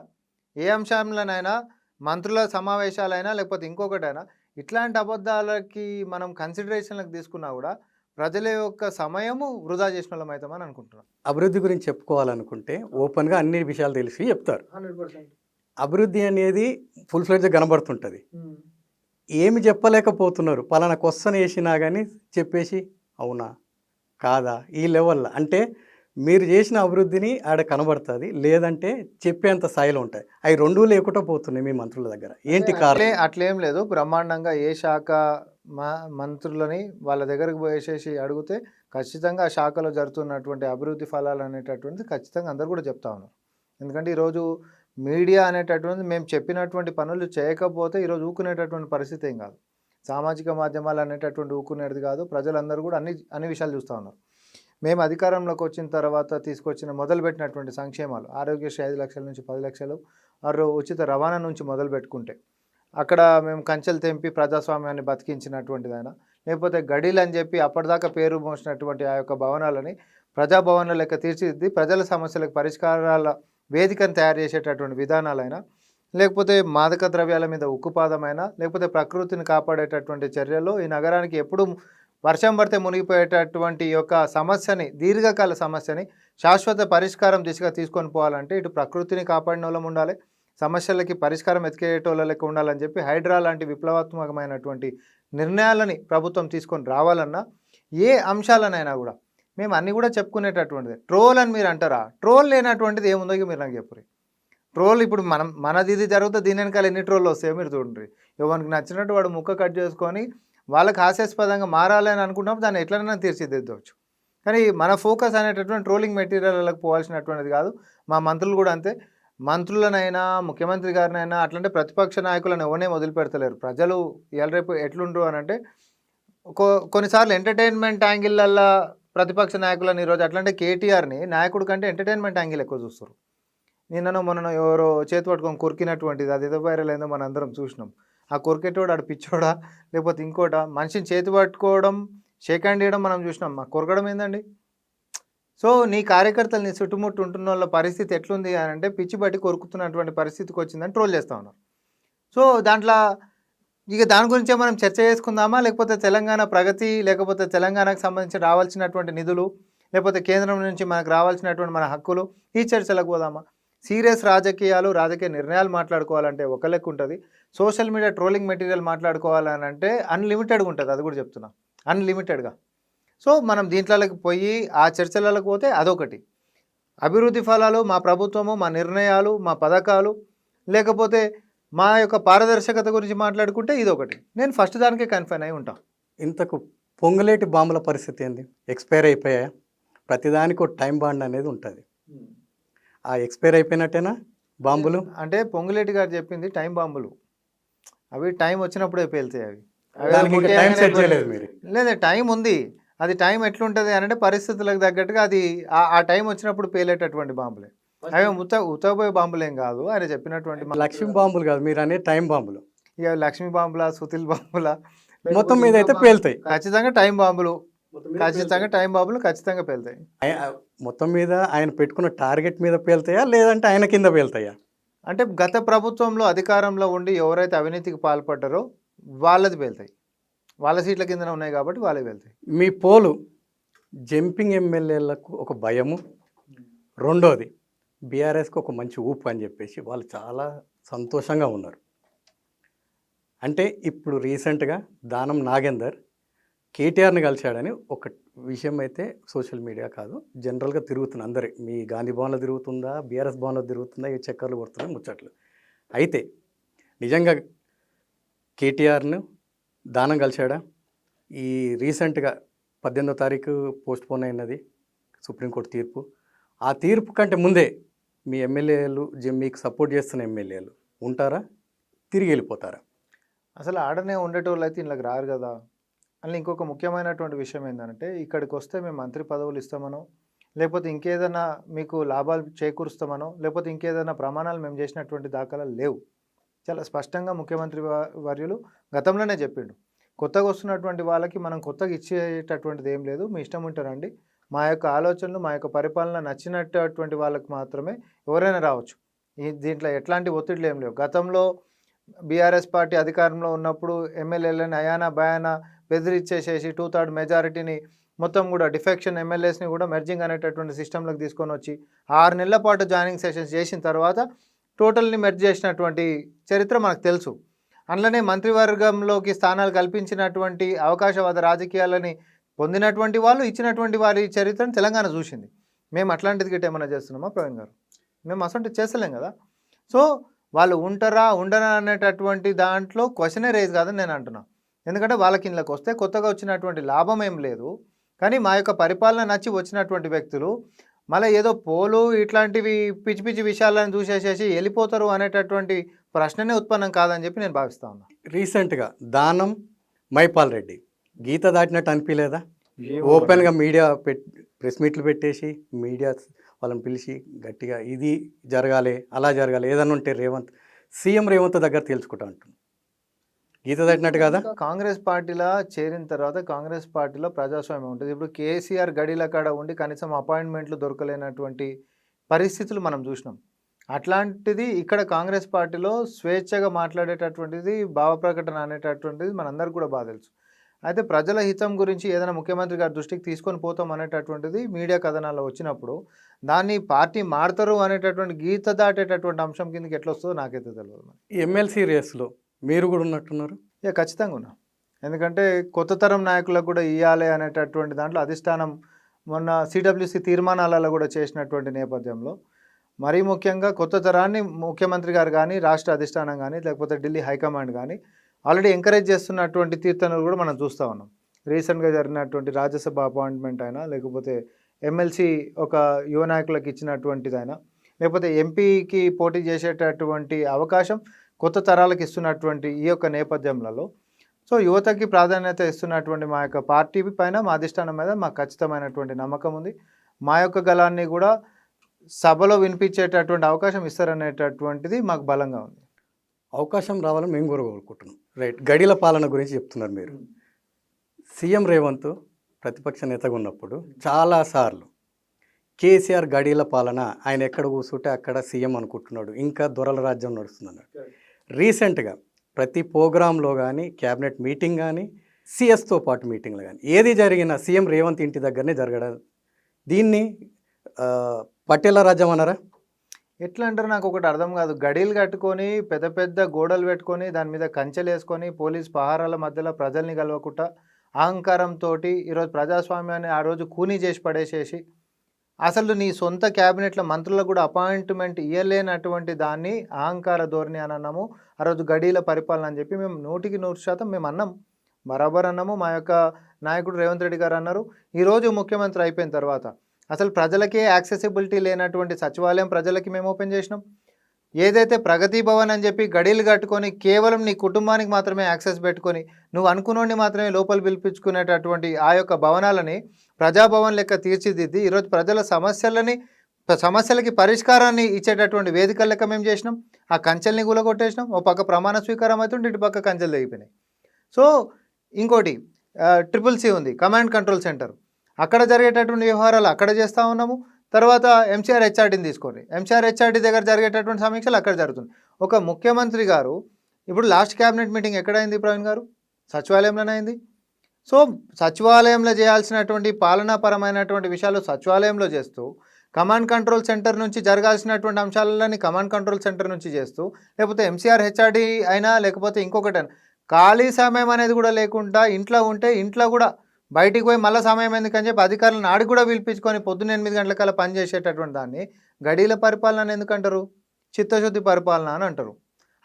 ఏ అంశంలోనైనా మంత్రుల సమావేశాలైనా లేకపోతే ఇంకొకటైనా ఇట్లాంటి అబద్ధాలకి మనం కన్సిడరేషన్‌లోకి తీసుకున్నా గూడా ప్రజల యొక్క సమయము వృధా చేసినోళ్ళం అయితామని అనుకుంటున్నాను. అభివృద్ధి గురించి చెప్పుకోవాలనుకుంటే ఓపెన్‌గా అన్ని విషయాలు తెలిసి చెప్తారు. 100%. అభివృద్ధి అనేది ఫుల్ ఫ్లెడ్జ్‌గా కనబడుతుంటది. ఏమి చెప్పలేకపోతున్నారు. పలానా క్వెషన్ ఏసినా గానీ చెప్పేసి అవునా? కాదా? ఈ లెవెల్‌లో అంటే మీరు చేసిన అభివృద్ధిని ఆడ కనబడతది. లేదంటే చెప్పేంత స్థాయిలో ఉంటాయి. అయి 2 లేకుండా పోతున్నాయి మీ మంత్రుల దగ్గర. ఏంటి కారణం? అట్లేం లేదు. బ్రహ్మాండంగా ఏ శాఖ మంత్రులని వాళ్ళ దగ్గరకు పోయేసేసి అడిగితే ఖచ్చితంగా ఆ శాఖలో జరుగుతున్నటువంటి అభివృద్ధి ఫలాలు అనేటటువంటిది ఖచ్చితంగా అందరూ కూడా చెప్తా ఉన్నారు. ఎందుకంటే ఈరోజు మీడియా అనేటటువంటిది మేము చెప్పినటువంటి పనులు చేయకపోతే ఈరోజు ఊకునేటటువంటి పరిస్థితి ఏం కాదు. సామాజిక మాధ్యమాలు అనేటటువంటి ఊకునేది కాదు. ప్రజలందరూ కూడా అన్ని విషయాలు చూస్తూ ఉన్నారు. మేము అధికారంలోకి వచ్చిన తర్వాత తీసుకొచ్చిన మొదలుపెట్టినటువంటి సంక్షేమాలు ఆరోగ్యశ్రీ 5 లక్షల నుంచి 10 లక్షలు, ఉచిత రవాణా నుంచి మొదలుపెట్టుకుంటే అక్కడ మేము కంచెలు తెంపి ప్రజాస్వామ్యాన్ని బతికించినటువంటిదైనా, లేకపోతే గడీలు అని చెప్పి అప్పటిదాకా పేరు మోసినటువంటి ఆ యొక్క భవనాలని ప్రజాభవనాల లెక్క తీర్చిదిద్ది ప్రజల సమస్యలకు పరిష్కారాల వేదికను తయారు చేసేటటువంటి విధానాలైనా, లేకపోతే మాదక ద్రవ్యాల మీద ఉక్కుపాదమైనా, లేకపోతే ప్రకృతిని కాపాడేటటువంటి చర్యలు ఈ నగరానికి ఎప్పుడు వర్షం పడితే మునిగిపోయేటటువంటి యొక్క సమస్యని, దీర్ఘకాల సమస్యని శాశ్వత పరిష్కారం దిశగా తీసుకొని పోవాలంటే ఇటు ప్రకృతిని కాపాడిన వాళ్ళం ఉండాలి, సమస్యలకి పరిష్కారం ఎతికేటోళ్ళ లెక్క ఉండాలని చెప్పి హైడ్రా లాంటి విప్లవాత్మకమైనటువంటి నిర్ణయాలని ప్రభుత్వం తీసుకొని రావాలన్నా ఏ అంశాలనైనా కూడా మేము అన్నీ కూడా చెప్పుకునేటటువంటిది. ట్రోల్ అని మీరు అంటారా? ట్రోల్ లేనటువంటిది ఏముందో ఇక మీరు నాకు చెప్పుర్రి. ట్రోల్ ఇప్పుడు మనది ఇది జరిగితే దీని వెనకాల ఎన్ని ట్రోల్ వస్తాయో మీరు చూడండి. ఎవరికి నచ్చినట్టు వాడు ముక్క కట్ చేసుకొని వాళ్ళకి హాస్యాస్పదంగా మారాలి అని అనుకున్నప్పుడు దాన్ని ఎట్లైనా తీర్చిదిద్దవచ్చు. కానీ మన ఫోకస్ అనేటటువంటి ట్రోలింగ్ మెటీరియల్లకు పోవాల్సినటువంటిది కాదు. మా మంత్రులు కూడా అంతే. మంత్రులనైనా ముఖ్యమంత్రి గారినైనా అట్లంటే ప్రతిపక్ష నాయకులను ఎవరినే వదిలిపెడతలేరు. ప్రజలు ఇవాళ రేపు ఎట్లుండ్రు అని అంటే కొన్నిసార్లు ఎంటర్టైన్మెంట్ యాంగిల్లల్లా ప్రతిపక్ష నాయకులను ఈరోజు అట్లంటే కేటీఆర్ని నాయకుడు కంటే ఎంటర్టైన్మెంట్ యాంగిల్ ఎక్కువ చూస్తారు. నిన్ననో మొన్ననో ఎవరో చేతి పట్టుకొని కొరికినటువంటిది అది ఏదో వైరల్ అయిందో మనం అందరం చూసినాం. ఆ కొరికేటోడు ఆడు పిచ్చోడా లేకపోతే ఇంకోటా? మనిషిని చేతి పట్టుకోవడం, షేక్ హ్యాండ్ చేయడం మనం చూసినాం. మా కొరకడం ఏందండి? సో నీ కార్యకర్తలు నీ చుట్టుముట్టు ఉంటున్న వాళ్ళ పరిస్థితి ఎట్లుంది అని అంటే పిచ్చి బట్టి కొరుకుతున్నటువంటి పరిస్థితికి వచ్చిందని ట్రోల్ చేస్తూ ఉన్నారు. సో దాంట్లో ఇక దాని గురించే మనం చర్చ చేసుకుందామా, లేకపోతే తెలంగాణ ప్రగతి, లేకపోతే తెలంగాణకు సంబంధించి రావాల్సినటువంటి నిధులు, లేకపోతే కేంద్రం నుంచి మనకు రావాల్సినటువంటి మన హక్కులు, ఈ చర్చలకు పోదామా? సీరియస్ రాజకీయాలు, రాజకీయ నిర్ణయాలు మాట్లాడుకోవాలంటే ఒక లెక్క ఉంటుంది. సోషల్ మీడియా ట్రోలింగ్ మెటీరియల్ మాట్లాడుకోవాలని అంటే అన్లిమిటెడ్గా ఉంటుంది. అది కూడా చెప్తున్నా, అన్లిమిటెడ్గా. సో మనం దీంట్లోకి పోయి ఆ చర్చలకు పోతే అదొకటి. అభివృద్ధి ఫలాలు, మా ప్రభుత్వము, మా నిర్ణయాలు, మా పథకాలు, లేకపోతే మా యొక్క పారదర్శకత గురించి మాట్లాడుకుంటే ఇదొకటి. నేను ఫస్ట్ దానికే కన్ఫైన్ అయి ఉంటాను. ఇంతకు పొంగులేటి బాంబుల పరిస్థితి ఏంది? ఎక్స్పైర్ అయిపోయాయా? ప్రతిదానికి ఒక టైం బాండ్ అనేది ఉంటుంది. ఆ ఎక్స్పైర్ అయిపోయినట్టేనా బాంబులు? అంటే పొంగులేటి గారు చెప్పింది టైం బాంబులు. అవి టైం వచ్చినప్పుడే పేలుతాయి. అవి దానికి ఇంకా టైం సెట్ చేయలేదు మీరు? లేదా టైం ఉంది. అది టైం ఎట్లుంటుంది అని అంటే పరిస్థితులకు తగ్గట్టుగా అది ఆ టైం వచ్చినప్పుడు పేలేటటువంటి బాంబులే. అవి ఉతకపోయే బాంబులేం కాదు. ఆయన చెప్పినటువంటి లక్ష్మీ బాంబులు కాదు మీరు అనే టైం బాంబులు. ఇక లక్ష్మీ బాంబులా, సుతిల్ బాంబులా, మొత్తం మీద అయితే పేలుతాయి. ఖచ్చితంగా టైం బాంబులు, ఖచ్చితంగా టైం బాంబులు ఖచ్చితంగా పేలుతాయి. మొత్తం మీద ఆయన పెట్టుకున్న టార్గెట్ మీద పేలుతాయా లేదంటే ఆయన కింద పేలుతాయా? అంటే గత ప్రభుత్వంలో అధికారంలో ఉండి ఎవరైతే అవినీతికి పాల్పడ్డారో వాళ్ళది పేలుతాయి. వాళ్ళ సీట్ల కింద ఉన్నాయి కాబట్టి వాళ్ళే వెళ్తాయి. మీ పోలు జంపింగ్ ఎమ్మెల్యేలకు ఒక భయము, రెండోది బీఆర్ఎస్కి ఒక మంచి ఊపు అని చెప్పేసి వాళ్ళు చాలా సంతోషంగా ఉన్నారు. అంటే ఇప్పుడు రీసెంట్గా దానం నాగేందర్ కేటీఆర్ని కలిశాడని ఒక విషయం అయితే సోషల్ మీడియా కాదు జనరల్గా తిరుగుతుంది. అందరి మీ గాంధీ భవన్లో తిరుగుతుందా, బీఆర్ఎస్ భవన్లో తిరుగుతుందా, ఈ చక్కర్లు కొడుతున్నాయి ముచ్చట్లు. అయితే నిజంగా కేటీఆర్ను దానం కలిశాడా? ఈ రీసెంట్గా 18వ తారీఖు పోస్ట్ పోన్ అయినది సుప్రీంకోర్టు తీర్పు. ఆ తీర్పు కంటే ముందే మీ ఎమ్మెల్యేలు, మీకు సపోర్ట్ చేస్తున్న ఎమ్మెల్యేలు ఉంటారా, తిరిగి వెళ్ళిపోతారా? అసలు ఆడనే ఉండేటోళ్ళు అయితే ఇళ్ళకి రారు కదా. అని ఇంకొక ముఖ్యమైనటువంటి విషయం ఏంటంటే ఇక్కడికి వస్తే మేము మంత్రి పదవులు ఇస్తామనో, లేకపోతే ఇంకేదైనా మీకు లాభాలు చేకూరుస్తామనో, లేకపోతే ఇంకేదైనా ప్రమాణాలు మేము చేసినటువంటి దాఖలాలు లేవు. చాలా స్పష్టంగా ముఖ్యమంత్రి వర్యులు గతంలోనే చెప్పిండు. కొత్తగా వస్తున్నటువంటి వాళ్ళకి మనం కొత్తగా ఇచ్చేటటువంటిది ఏం లేదు. మీ ఇష్టం ఉంటే రండి. మా యొక్క ఆలోచనలు, మా యొక్క పరిపాలన నచ్చినటువంటి వాళ్ళకి మాత్రమే ఎవరైనా రావచ్చు. దీంట్లో ఎట్లాంటి ఒత్తిడులు ఏం లేవు. గతంలో బీఆర్ఎస్ పార్టీ అధికారంలో ఉన్నప్పుడు ఎమ్మెల్యేలని అయానా బయానా బెదిరిచ్చేసేసి 2/3 మెజారిటీని మొత్తం కూడా డిఫెక్షన్ ఎమ్మెల్యేస్ని కూడా మెర్జింగ్ అనేటటువంటి సిస్టంలోకి తీసుకొని వచ్చి 6 నెలల పాటు జాయినింగ్ సెషన్స్ చేసిన తర్వాత టోటల్ని మెర్జ్ చేసినటువంటి చరిత్ర మనకు తెలుసు. అందులోనే మంత్రివర్గంలోకి స్థానాలు కల్పించినటువంటి అవకాశవాద రాజకీయాలని పొందినటువంటి వాళ్ళు ఇచ్చినటువంటి వారి చరిత్రను తెలంగాణ చూసింది. మేము అట్లాంటిది గిట్ట ఏమైనా చేస్తున్నామా ప్రవీణ్ గారు? మేము అసలు చేస్తలేం కదా. సో వాళ్ళు ఉంటారా ఉండరా అనేటటువంటి దాంట్లో క్వశ్చనే రేజ్ కాదని నేను అంటున్నా. ఎందుకంటే వాళ్ళకి ఇళ్ళకి వస్తే కొత్తగా వచ్చినటువంటి లాభం ఏం లేదు. కానీ మా యొక్క పరిపాలన నచ్చి వచ్చినటువంటి వ్యక్తులు మళ్ళీ ఏదో పోలు ఇట్లాంటివి పిచ్చి పిచ్చి విషయాలను చూసేసేసి వెళ్ళిపోతారు అనేటటువంటి ప్రశ్ననే ఉత్పన్నం కాదని చెప్పి నేను భావిస్తా ఉన్నా. రీసెంట్గా దానం మైపాల్ రెడ్డి గీత దాటినట్టు అనిపించలేదా? ఓపెన్గా మీడియా ప్రెస్ మీట్లు పెట్టేసి మీడియా వాళ్ళని పిలిచి గట్టిగా ఇది జరగాలి అలా జరగాలి ఏదన్నా ఉంటే సీఎం రేవంత్ దగ్గర తెలుసుకుంటా అంటున్నాను. గీత దాటినట్టు కదా. కాంగ్రెస్ పార్టీలో చేరిన తర్వాత కాంగ్రెస్ పార్టీలో ప్రజాస్వామ్యం ఉంటుంది. ఇప్పుడు కేసీఆర్ గడిల కాడ ఉండి కనీసం అపాయింట్మెంట్లు దొరకలేనటువంటి పరిస్థితులు మనం చూసినాం. అట్లాంటిది ఇక్కడ కాంగ్రెస్ పార్టీలో స్వేచ్ఛగా మాట్లాడేటటువంటిది భావ ప్రకటన అనేటటువంటిది మనందరికీ కూడా బాగా తెలుసు. అయితే ప్రజల హితం గురించి ఏదైనా ముఖ్యమంత్రి గారి దృష్టికి తీసుకొని పోతాం అనేటటువంటిది మీడియా కథనాల్లో వచ్చినప్పుడు దాన్ని పార్టీ మారుతారు అనేటటువంటి గీత దాటేటటువంటి అంశం కిందకి ఎట్లా వస్తుందో నాకైతే తెలియదు. ఎమ్మెల్సీ రేస్లో మీరు కూడా ఉన్నట్టున్నారు. ఖచ్చితంగా ఉన్నా. ఎందుకంటే కొత్త తరం నాయకులకు కూడా ఇవ్వాలి అనేటటువంటి దాంట్లో అధిష్టానం మొన్న సిడబ్ల్యూసి తీర్మానాలలో కూడా చేసినటువంటి నేపథ్యంలో మరీ ముఖ్యంగా కొత్త తరాన్ని ముఖ్యమంత్రి గారు కానీ రాష్ట్ర అధిష్టానం కానీ లేకపోతే ఢిల్లీ హైకమాండ్ కానీ ఆల్రెడీ ఎంకరేజ్ చేస్తున్నటువంటి తీర్థనలు కూడా మనం చూస్తూ ఉన్నాం. రీసెంట్గా జరిగినటువంటి రాజ్యసభ అపాయింట్మెంట్ అయినా లేకపోతే ఎమ్మెల్సీ ఒక యువ నాయకులకు ఇచ్చినటువంటిదైనా లేకపోతే ఎంపీకి పోటీ చేసేటటువంటి అవకాశం కొత్త తరాలకు ఇస్తున్నటువంటి ఈ యొక్క నేపథ్యంలో సో యువతకి ప్రాధాన్యత ఇస్తున్నటువంటి మా యొక్క పార్టీ పైన మా అధిష్టానం మీద మాకు ఖచ్చితమైనటువంటి నమ్మకం ఉంది. మా యొక్క గలాన్ని కూడా సభలో వినిపించేటటువంటి అవకాశం ఇస్తారనేటటువంటిది మాకు బలంగా ఉంది. అవకాశం రావాలని మేము కూడా కోరుకుంటున్నాం. రైట్. గడిల పాలన గురించి చెప్తున్నారు మీరు. సీఎం రేవంత్ ప్రతిపక్ష నేతగా ఉన్నప్పుడు చాలాసార్లు కేసీఆర్ గడిల పాలన ఆయన ఎక్కడ కూర్చుంటే అక్కడ సీఎం అనుకుంటున్నాడు, ఇంకా దొరల రాజ్యం నడుస్తుందన్నాడు. రీసెంట్గా ప్రతి ప్రోగ్రాంలో కానీ క్యాబినెట్ మీటింగ్ కానీ సిఎస్తో పాటు మీటింగ్లు కానీ ఏది జరిగినా సీఎం రేవంత్ ఇంటి దగ్గరనే జరగడం. దీన్ని పటేల రాజ్యం అన్నారా? ఎట్లా అంటారు నాకు ఒకటి అర్థం కాదు. గడీలు కట్టుకొని పెద్ద పెద్ద గోడలు పెట్టుకొని దాని మీద కంచెలు వేసుకొని పోలీస్ పహారాల మధ్యలో ప్రజల్ని కలవకుండా అహంకారంతో ఈరోజు ప్రజాస్వామ్యాన్ని ఆ రోజు కూనీ చేసి పడేసేసి అసలు నీ సొంత క్యాబినెట్ల మంత్రులకు కూడా అపాయింట్మెంట్ ఇవ్వలేనటువంటి దాన్ని అహంకార ధోరణి అని అన్నాము. ఆ రోజు గడీల పరిపాలన అని చెప్పి మేము 100% మేము అన్నాం, బరాబర్ అన్నాము. మా యొక్క నాయకుడు రేవంత్ రెడ్డి గారు అన్నారు. ఈరోజు ముఖ్యమంత్రి అయిపోయిన తర్వాత అసలు ప్రజలకే యాక్సెసిబిలిటీ లేనటువంటి సచివాలయం ప్రజలకి మేము ఓపెన్ చేసినాం. ఏదైతే ప్రగతి భవన్ అని చెప్పి గడీలు కట్టుకొని కేవలం నీ కుటుంబానికి మాత్రమే యాక్సెస్ పెట్టుకొని నువ్వు అనుకున్నోడిని మాత్రమే లోపల పిలిపించుకునేటటువంటి ఆ యొక్క భవనాలని ప్రజాభవన్ లెక్క తీర్చిదిద్ది ఈరోజు ప్రజల సమస్యలకి పరిష్కారాన్ని ఇచ్చేటటువంటి వేదికల లెక్క మేము చేసినాం. ఆ కంచెల్ని కూలగొట్టేసినాం. ఓ పక్క ప్రమాణ స్వీకారం అవుతుంటే ఇటు పక్క కంచెలు తెగిపోయినాయి. సో ఇంకోటి ట్రిపుల్ సి ఉంది, కమాండ్ కంట్రోల్ సెంటర్. అక్కడ జరిగేటటువంటి వ్యవహారాలు అక్కడ చేస్తూ ఉన్నాము. తర్వాత ఎంసీఆర్ హెచ్ఆర్డీని తీసుకోండి. ఎంసీఆర్ హెచ్ఆర్డీ దగ్గర జరిగేటటువంటి సమీక్షలు అక్కడ జరుగుతుంది. ఒక ముఖ్యమంత్రి గారు ఇప్పుడు లాస్ట్ క్యాబినెట్ మీటింగ్ ఎక్కడైంది ప్రవీణ్ గారు? సచివాలయంలోనే అయింది. సో సచివాలయంలో చేయాల్సినటువంటి పాలనాపరమైనటువంటి విషయాలు సచివాలయంలో చేస్తూ కమాండ్ కంట్రోల్ సెంటర్ నుంచి జరగాల్సినటువంటి అంశాలని కమాండ్ కంట్రోల్ సెంటర్ నుంచి చేస్తూ లేకపోతే ఎంసీఆర్ హెచ్ఆర్డీ అయినా లేకపోతే ఇంకొకటి ఖాళీ సమయం అనేది కూడా లేకుండా ఇంట్లో ఉంటే ఇంట్లో కూడా బయటికి పోయి మళ్ళీ సమయం ఎందుకని చెప్పి అధికారులను ఆడికి కూడా పిలిపించుకొని పొద్దున్న 8 గంటలకల్లా పనిచేసేటటువంటి దాన్ని గడీల పరిపాలన ఎందుకంటారు? చిత్తశుద్ధి పరిపాలన అని అంటారు.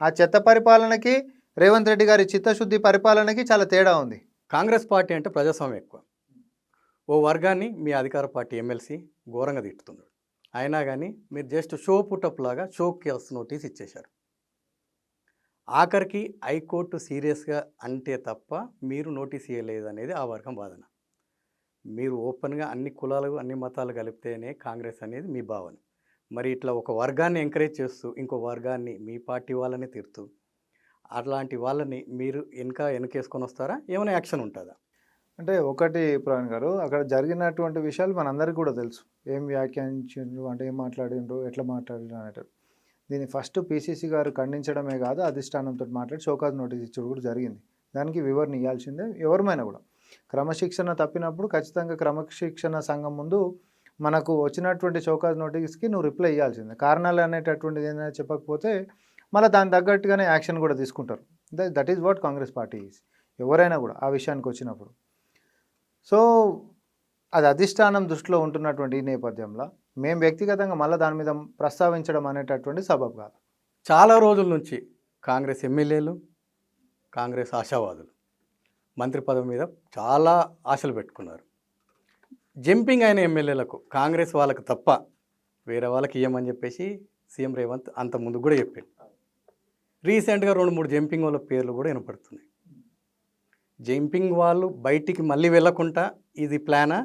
ఆ చెత్త పరిపాలనకి రేవంత్ రెడ్డి గారి చిత్తశుద్ధి పరిపాలనకి చాలా తేడా ఉంది. కాంగ్రెస్ పార్టీ అంటే ప్రజాస్వామ్యం ఎక్కువ. ఓ వర్గాన్ని మీ అధికార పార్టీ ఎమ్మెల్సీ ఘోరంగా తిట్టుతున్నాడు. అయినా కానీ మీరు జస్ట్ షో పుటప్ లాగా షో కేస్ నోటీస్ ఇచ్చేశారు. ఆఖరికి హైకోర్టు సీరియస్గా అంటే తప్ప మీరు నోటీస్ ఇవ్వలేదు అనేది ఆ వర్గం వాదన. మీరు ఓపెన్గా అన్ని కులాలు అన్ని మతాలు కలిపితేనే కాంగ్రెస్ అనేది మీ భావన. మరి ఇట్లా ఒక వర్గాన్ని ఎంకరేజ్ చేస్తూ ఇంకో వర్గాన్ని మీ పార్టీ వాళ్ళని తిడుతూ అట్లాంటి వాళ్ళని మీరు వెనకేసుకొని వస్తారా? ఏమైనా యాక్షన్ ఉంటుందా? అంటే ఒకటి ప్రవీణ్ గారు, అక్కడ జరిగినటువంటి విషయాలు మనందరికీ కూడా తెలుసు. ఏం వ్యాఖ్యానించిండ్రు, అంటే ఏం మాట్లాడిండ్రు, ఎట్లా మాట్లాడిండ్రు అనేటివి. దీన్ని ఫస్ట్ పీసీసీ గారు ఖండించడమే కాదు, అధిష్టానంతో మాట్లాడి షోకాజ్ నోటీస్ ఇచ్చుడు కూడా జరిగింది. దానికి వివరణ ఇవ్వాల్సిందే ఎవరిమైనా కూడా. క్రమశిక్షణ తప్పినప్పుడు ఖచ్చితంగా క్రమశిక్షణ సంఘం ముందు మనకు వచ్చినటువంటి షోకాజ్ నోటీస్కి నువ్వు రిప్లై ఇవ్వాల్సిందే. కారణాలు అనేటటువంటిది ఏదైనా చెప్పకపోతే మళ్ళీ దానికి తగ్గట్టుగానే యాక్షన్ కూడా తీసుకుంటారు. That is what Congress party is. ఎవరైనా కూడా ఆ విషయానికి వచ్చినప్పుడు. సో అది అధిష్టానం దృష్టిలో ఉంటున్నటువంటి ఈ నేపథ్యంలో మేము వ్యక్తిగతంగా మళ్ళీ దాని మీద ప్రస్తావించడం అనేటటువంటి సబబు కాదు. చాలా రోజుల నుంచి కాంగ్రెస్ ఎమ్మెల్యేలు, కాంగ్రెస్ ఆశావాదులు మంత్రి పదవి మీద చాలా ఆశలు పెట్టుకున్నారు. జంపింగ్ అయిన ఎమ్మెల్యేలకు కాంగ్రెస్ వాళ్ళకు తప్ప వేరే వాళ్ళకి ఇవ్వమని చెప్పేసి సీఎం రేవంత్ అంత ముందు కూడా చెప్పాడు. రీసెంట్గా 2-3 జంపింగ్ వాళ్ళ పేర్లు కూడా వినపడుతున్నాయి. జంపింగ్ వాళ్ళు బయటికి మళ్ళీ వెళ్ళకుండా ఇది ప్లానా,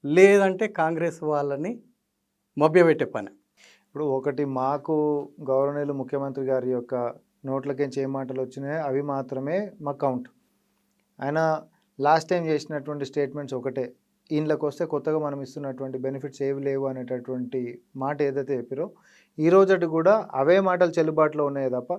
లేదంటే కాంగ్రెస్ వాళ్ళని మభ్యపెట్టే పని? ఇప్పుడు ఒకటి మాకు గౌరవనీయులు ముఖ్యమంత్రి గారి యొక్క నోట్లకేంచి ఏ మాటలు వచ్చినాయో అవి మాత్రమే మా కౌంట్. ఆయన లాస్ట్ టైం చేసినటువంటి స్టేట్మెంట్స్ ఒకటే, ఇంట్లోకి వస్తే కొత్తగా మనం ఇస్తున్నటువంటి బెనిఫిట్స్ ఏవి లేవు అనేటటువంటి మాట ఏదైతే చెప్పారో ఈ రోజటి కూడా అవే మాటలు చెల్లుబాటులో ఉన్నాయి తప్ప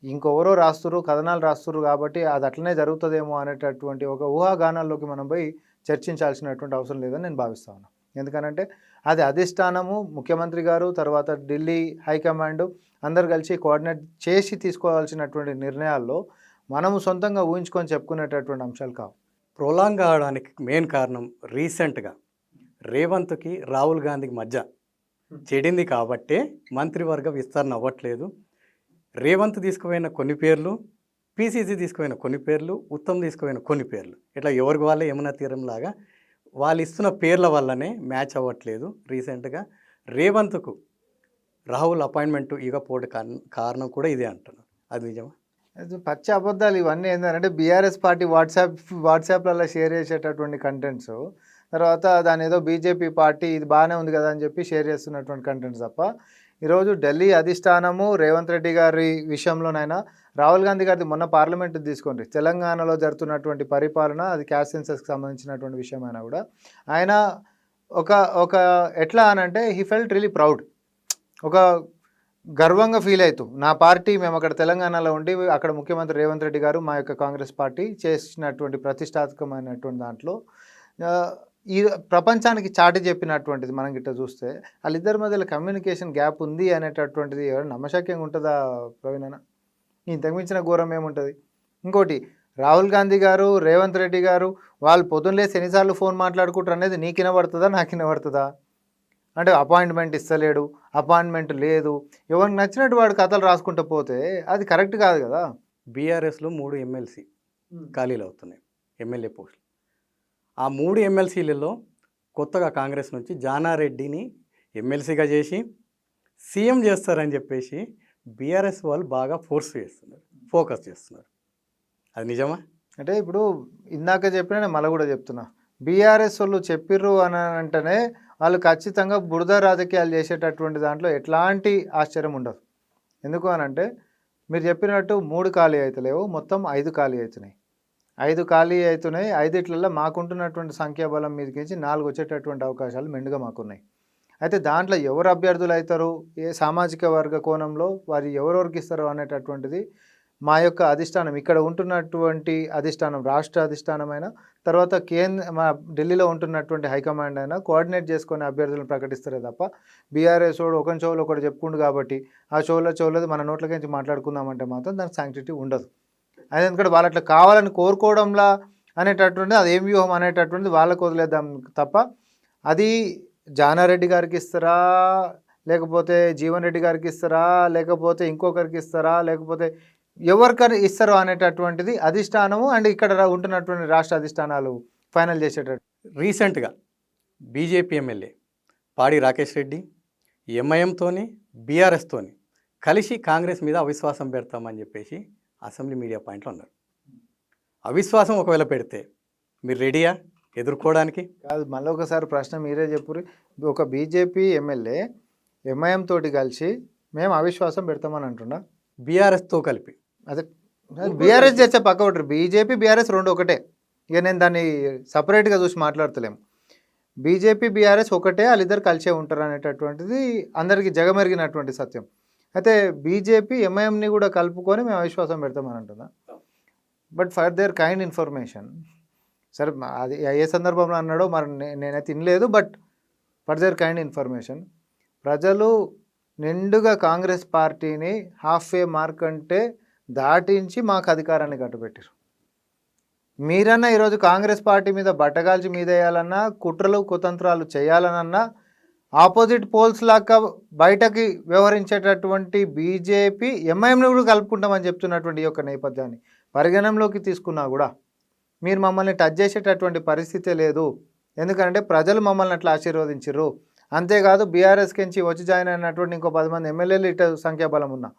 ఇంకెవరో రాస్తున్నారు, కథనాలు రాస్తున్నారు కాబట్టి అది అట్లనే జరుగుతుందేమో అనేటటువంటి ఒక ఊహాగానాల్లోకి మనం పోయి చర్చించాల్సినటువంటి అవసరం లేదని నేను భావిస్తా ఉన్నాను. ఎందుకనంటే అది అధిష్టానము, ముఖ్యమంత్రి గారు, తర్వాత ఢిల్లీ హైకమాండ్ అందరు కలిసి కోఆర్డినేట్ చేసి తీసుకోవాల్సినటువంటి నిర్ణయాల్లో మనము సొంతంగా ఊహించుకొని చెప్పుకునేటటువంటి అంశాలు కావు. ప్రొలాంగ్ కావడానికి మెయిన్ కారణం రీసెంట్గా రేవంత్కి రాహుల్ గాంధీకి మధ్య చెడింది కాబట్టే మంత్రివర్గ విస్తరణ అవ్వట్లేదు. రేవంత్ తీసుకుపోయిన కొన్ని పేర్లు, పీసీసీ తీసుకుపోయిన కొన్ని పేర్లు, ఉత్తమ్ తీసుకుపోయిన కొన్ని పేర్లు, ఇట్లా ఎవరికి వాళ్ళే యమునా తీరంలాగా వాళ్ళు ఇస్తున్న పేర్ల వల్లనే మ్యాచ్ అవ్వట్లేదు. రీసెంట్గా రేవంత్కు రాహుల్ అపాయింట్మెంట్ ఇవ్వకపోవడం కారణం కూడా ఇదే అంటున్నారు. అది నిజమా? పచ్చి అబద్ధాలు ఇవన్నీ. ఏంటంటే బీఆర్ఎస్ పార్టీ వాట్సాప్లలో షేర్ చేసేటటువంటి కంటెంట్స్, తర్వాత దాని ఏదో బీజేపీ పార్టీ ఇది బాగానే ఉంది కదా అని చెప్పి షేర్ చేస్తున్నటువంటి కంటెంట్స్ తప్ప ఈరోజు ఢిల్లీ అధిష్టానము రేవంత్ రెడ్డి గారి విషయంలోనైనా రాహుల్ గాంధీ గారిది మొన్న పార్లమెంట్ తీసుకోండి, తెలంగాణలో జరుగుతున్నటువంటి పరిపాలన అది క్యాస్ట్ సెన్సస్కి సంబంధించినటువంటి విషయమైనా కూడా ఆయన ఒక ఎట్లా అనంటే హీ ఫెల్ట్ రియలీ ప్రౌడ్, ఒక గర్వంగా ఫీల్ అవుతూ నా పార్టీ మేము అక్కడ తెలంగాణలో ఉండి అక్కడ ముఖ్యమంత్రి రేవంత్ రెడ్డి గారు మా యొక్క కాంగ్రెస్ పార్టీ చేసినటువంటి ప్రతిష్టాత్మకమైనటువంటి దాంట్లో ఈ ప్రపంచానికి చాటి చెప్పినటువంటిది. మనం గిట్ట చూస్తే వాళ్ళిద్దరి మధ్యలో కమ్యూనికేషన్ గ్యాప్ ఉంది అనేటటువంటిది ఎవరు నమ్మశక్యంగా ఉంటుందా ప్రవీణ్ అన్న? ఇంతకు మించిన ఘోరం ఏముంటుంది? ఇంకోటి, రాహుల్ గాంధీ గారు, రేవంత్ రెడ్డి గారు వాళ్ళు పొద్దున్నలేసి ఎన్నిసార్లు ఫోన్ మాట్లాడుకుంటారు అనేది నీకు వినబడుతుందా, నాకు వినబడుతుందా? అంటే అపాయింట్మెంట్ ఇస్తలేడు, అపాయింట్మెంట్ లేదు, ఎవరికి నచ్చినట్టు వాడు కథలు రాసుకుంటూ పోతే అది కరెక్ట్ కాదు కదా. బీఆర్ఎస్లో 3 ఎమ్మెల్సీ ఖాళీలు అవుతున్నాయి, ఎమ్మెల్యే పోస్టులు. ఆ 3 ఎమ్మెల్సీలలో కొత్తగా కాంగ్రెస్ నుంచి జానారెడ్డిని ఎమ్మెల్సీగా చేసి సీఎం చేస్తారని చెప్పేసి బీఆర్ఎస్ వాళ్ళు బాగా ఫోకస్ చేస్తున్నారు. అది నిజమా? అంటే ఇప్పుడు ఇందాక చెప్పిన నేను మళ్ళీ కూడా చెప్తున్నా, బీఆర్ఎస్ వాళ్ళు చెప్పిర్రు అని అంటేనే వాళ్ళు ఖచ్చితంగా బురద రాజకీయాలు చేసేటటువంటి దాంట్లో ఎట్లాంటి ఆశ్చర్యం ఉండదు. ఎందుకు అనంటే మీరు చెప్పినట్టు 3 ఖాళీ అవుతలేవు, మొత్తం 5 ఖాళీ అవుతున్నాయి. 5 ఖాళీ అవుతున్నాయి. 5 మాకుంటున్నటువంటి సంఖ్యాబలం మీదకించి 4 వచ్చేటటువంటి అవకాశాలు మెండుగా మాకున్నాయి. అయితే దాంట్లో ఎవరు అభ్యర్థులు అవుతారు, ఏ సామాజిక వర్గ కోణంలో వారు ఎవరెవరికి ఇస్తారు అనేటటువంటిది మా యొక్క అధిష్టానం, ఇక్కడ ఉంటున్నటువంటి అధిష్టానం, రాష్ట్ర అధిష్టానమైన తర్వాత మా ఢిల్లీలో ఉంటున్నటువంటి హైకమాండ్ అయినా కోఆర్డినేట్ చేసుకునే అభ్యర్థులను ప్రకటిస్తారే తప్ప బీఆర్ఎస్ వాడు ఒకరి షోలో ఒకటి చెప్పుకుండు కాబట్టి ఆ షోలది మన నోట్లకించి మాట్లాడుకుందామంటే మాత్రం దానికి శాంక్టిటీ ఉండదు. అది ఎందుకంటే వాళ్ళు అట్లా కావాలని కోరుకోవడంలా అనేటటువంటిది అది ఏం వ్యూహం అనేటటువంటిది వాళ్ళకు వదిలేద్దాం తప్ప అది జానారెడ్డి గారికి ఇస్తారా, లేకపోతే జీవన్ రెడ్డి గారికి ఇస్తారా, లేకపోతే ఇంకొకరికి ఇస్తారా, లేకపోతే ఎవరికైనా ఇస్తారో అనేటటువంటిది అధిష్టానము అండ్ ఇక్కడ ఉంటున్నటువంటి రాష్ట్ర అధిష్టానాలు ఫైనల్ చేసేటట్టు. రీసెంట్గా బీజేపీ ఎమ్మెల్యే పాడి రాకేష్ రెడ్డి ఎంఐఎంతోని బీఆర్ఎస్తోని కలిసి కాంగ్రెస్ మీద అవిశ్వాసం పెడతామని చెప్పేసి అసెంబ్లీ మీడియా పాయింట్లో ఉన్నారు. అవిశ్వాసం ఒకవేళ పెడితే మీరు రెడీయా ఎదుర్కోవడానికి? కాదు, మళ్ళీ ఒకసారి ప్రశ్న మీరే చెప్పురు. ఒక బీజేపీ ఎమ్మెల్యే ఎంఐఎం తోటి కలిసి మేము అవిశ్వాసం పెడతామని అంటున్నా, బీఆర్ఎస్తో కలిపి. అదే బీఆర్ఎస్ చేస్తే పక్క ఒకటి, బీజేపీ బీఆర్ఎస్ రెండు ఒకటే. ఇక నేను దాన్ని సపరేట్గా చూసి మాట్లాడతలేము. బీజేపీ బీఆర్ఎస్ ఒకటే, వాళ్ళిద్దరు కలిసే ఉంటారు అనేటటువంటిది అందరికీ జగమెరిగినటువంటి సత్యం. అయితే బీజేపీ ఎంఐఎంని కూడా కలుపుకొని మేము అవిశ్వాసం పెడతామని అంటున్నా. But for their kind information, సరే అది ఏ సందర్భంలో అన్నాడో మరి నేనైతే తినలేదు. But for their kind information, ప్రజలు నిండుగా కాంగ్రెస్ పార్టీని హాఫ్ ఏ మార్క్ అంటే దాటించి మాకు అధికారాన్ని కట్టుబెట్టారు. మీరన్నా ఈరోజు కాంగ్రెస్ పార్టీ మీద బట్టగాల్చి మీద వేయాలన్నా, కుట్రలు కుతంత్రాలు చేయాలనన్నా, ఆపోజిట్ పోల్స్ లాగా బయటకి వ్యవహరించేటటువంటి బీజేపీ ఎంఐఎంని కూడా కలుపుకుంటామని చెప్తున్నటువంటి ఈ యొక్క నేపథ్యాన్ని పరిగణనలోకి తీసుకున్నా కూడా మీరు మమ్మల్ని టచ్ చేసేటటువంటి పరిస్థితే లేదు. ఎందుకంటే ప్రజలు మమ్మల్ని అట్లా ఆశీర్వదించారు. అంతేకాదు బీఆర్ఎస్కి నుంచి వచ్చి జాయిన్ అయినటువంటి ఇంకో 10 మంది ఎమ్మెల్యేలు ఇటు సంఖ్యాబలం ఉన్నా,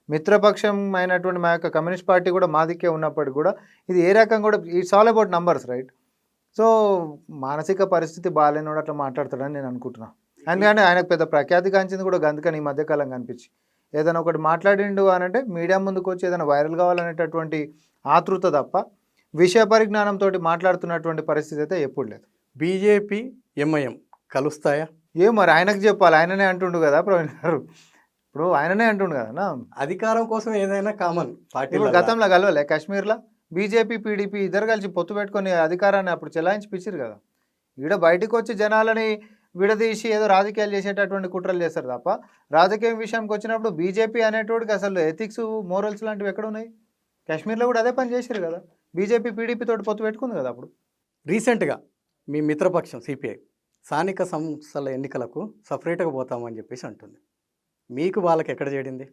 మిత్రపక్షం అయినటువంటి మా యొక్క కమ్యూనిస్ట్ పార్టీ కూడా మా దిక్కే ఉన్నప్పటికీ కూడా ఇది ఏ రకంగా కూడా it's all about numbers, right? So మానసిక పరిస్థితి బాగాలేనోడు అట్లా మాట్లాడతాడని నేను అనుకుంటున్నాను. అందుకని ఆయనకు పెద్ద ప్రఖ్యాతి కాంచింది కూడా గందుకని ఈ మధ్యకాలం కనిపించి ఏదైనా ఒకటి మాట్లాడిండు అని అంటే మీడియా ముందుకు వచ్చి ఏదైనా వైరల్ కావాలనేటటువంటి ఆతృత తప్ప విషయ పరిజ్ఞానంతో మాట్లాడుతున్నటువంటి పరిస్థితి అయితే ఎప్పుడు లేదు. బీజేపీ ఎంఐఎం కలుస్తాయా? ఏం మరి ఆయనకు చెప్పాలి, ఆయననే అంటుండు కదా ప్రవీణ్ గారు. ఇప్పుడు ఆయననే అంటుండు కదా, అధికారం కోసం ఏదైనా కామన్ పార్టీ. ఇప్పుడు గతంలో కలవలే కాశ్మీర్లో బీజేపీ పీడీపీ ఇద్దరు కలిసి పొత్తు పెట్టుకొని అధికారాన్ని అప్పుడు చెలాయించి పిచ్చిరు కదా. ఈడ బయటకు వచ్చి జనాలని విడదీసి ఏదో రాజకీయాలు చేసేటటువంటి కుట్రలు చేస్తారు తప్ప రాజకీయం విషయానికి వచ్చినప్పుడు బీజేపీ అనేటోడికి అసలు ఎథిక్స్ మోరల్స్ లాంటివి ఎక్కడ ఉన్నాయి? కాశ్మీర్లో కూడా అదే పని చేశారు కదా, బీజేపీ పీడీపీ తోటి పొత్తు పెట్టుకుంది కదా. అప్పుడు రీసెంట్గా మీ మిత్రపక్షం సిపిఐ స్థానిక సంస్థల ఎన్నికలకు సపరేట్గా పోతామని చెప్పేసి అంటుంది. మీకు వాళ్ళకి ఎక్కడ చెడింది?